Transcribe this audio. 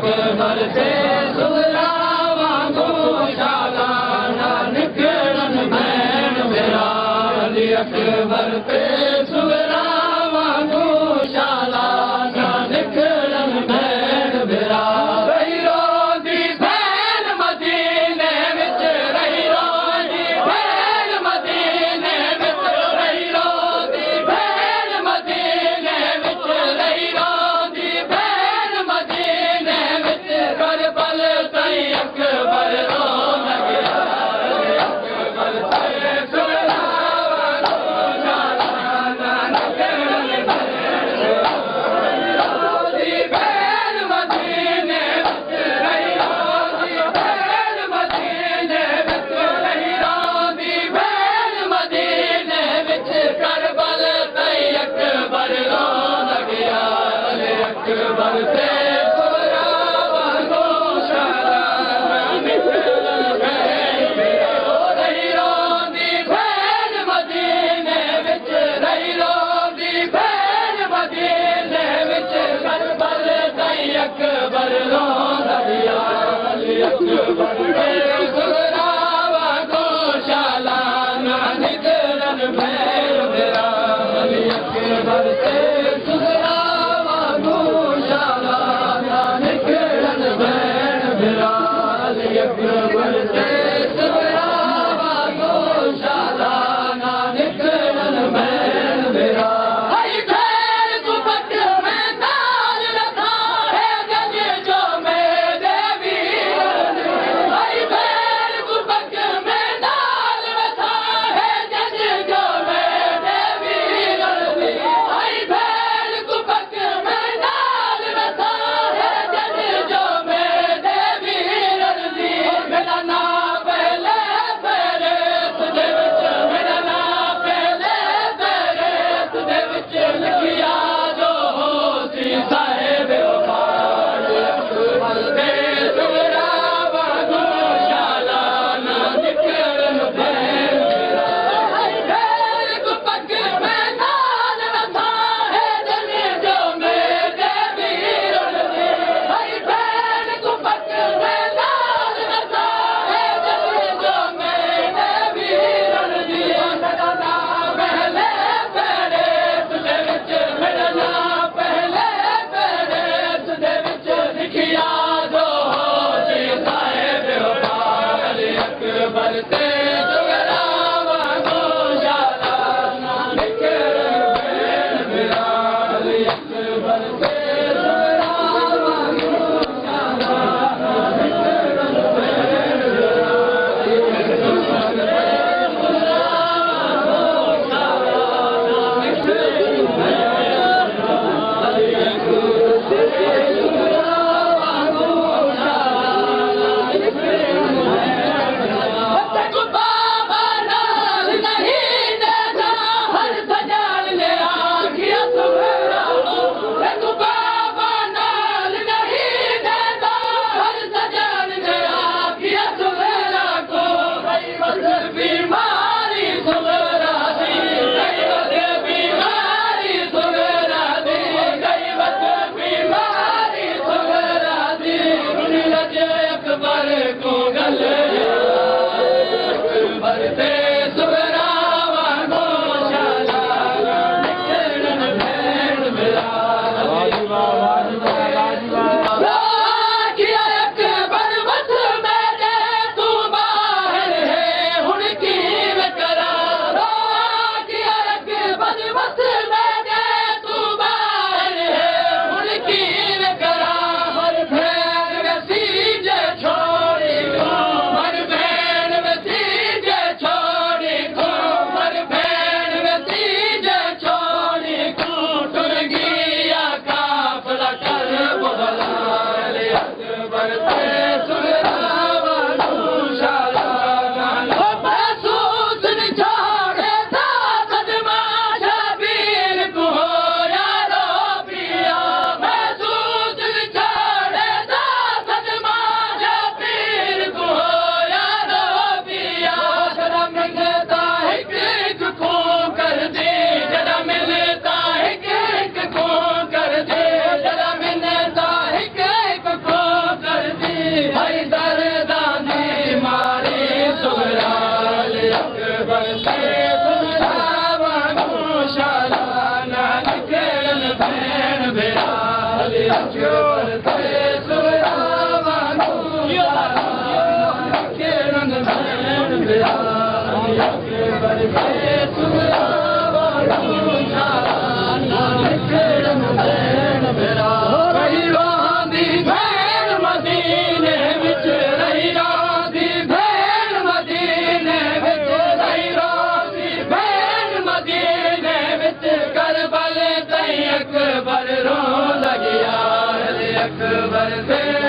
अकबर से सुगरा वांगू शाला ना निकलन भैन मेरा अली अकबर से सुगरा वांगू शाला ना निकलन भैन मेरा रही रोदी भैन मदीने विच रही रोदी भैन मदीने विच रही रोदी भैन मदीने विच रही रोदी भैन मदीने विच करबल तई अकबर रोन गया अकबर से सुगरा वांगू शाला ना निकलन भैन रोदी भैन मदीने विच रही रोदी भैन मदीने विच रही रोदी भैन मदीने विच करबल तई अकबर रोन गया अकबर से सुगरा वांगू शाला ना निकलन भैन मेरा रही रोदी भैन मदीने विच रही रोदी भैन मदीने विच करबल तई अकबर रोन गया अकबर से सुगरा वांगू शाला ना निकलन भैन मेरा अकबर से सुगरा वांगू शाला ना निकलन भैन मेरा अकबर से सुगरा वांगू शाला ना निकलन भैन मेरा हई भैन तू पट में ताज रखा है गज जो मेरे वीर हई भैन तू पट में ताज रखा है गज जो मेरे वीर हई भैन तू पट में ताज रखा है गज जो मेरे वीर मेरा नाम पहले तेरे तुझे विच मेरा नाम पहले तेरे तुझे विच लिखिया जो हो सी साहिब वफाद अकबर से सुगरा वांगू शाला ना निकलन भैन मेरा हई भैन तू पग में ताज रखा है जन जो मेरे वीर हई भैन तू पग में ताज रखा है जन जो मेरे वीर मेरा नाम पहले तेरे तुझे विच मेरा नाम पहले तेरे तुझे विच लिखिया जो हो सी साहिब वफाद अकबर से सुगरा वांगू शाला ना निकलन भैन मेरा अकबर से सुगरा वांगू शाला ना निकलन भैन मेरा बाबा नाल नहीं देता हर सजान ले आखिया सुगरा बाबा नाल नहीं देता हर सजान ले आखिया सुगरा को कई वक्त बीमारी सुगरा दी कई वक्त बीमारी सुगरा दी कई वक्त बीमारी सुगरा दी लगे अकबर को गले अकबर से सुगरा वांगू शाला ना निकलन भैन मेरा किया अकबर बस मेरे तू बाहर है हुण की करा किया अकबर बस मेरे तू बाहर है हुण की करा हर भैन वसीजे छोड़ी हर भैन वसीजे छोड़ी हर भैन वसीजे छोड़ी टुर गया काफिला कर बोला अकबर से सुगरा वांगू शाला ना महसूस छोड़े था सदमा शबीर को यारो पिया महसूस छोड़े था सदमा शबीर को यारो पिया जरा मिलता है एक को कर दे जरा मिलता है एक को कर दे जरा मिलता है एक को अकबर रोन लॻिया अकबर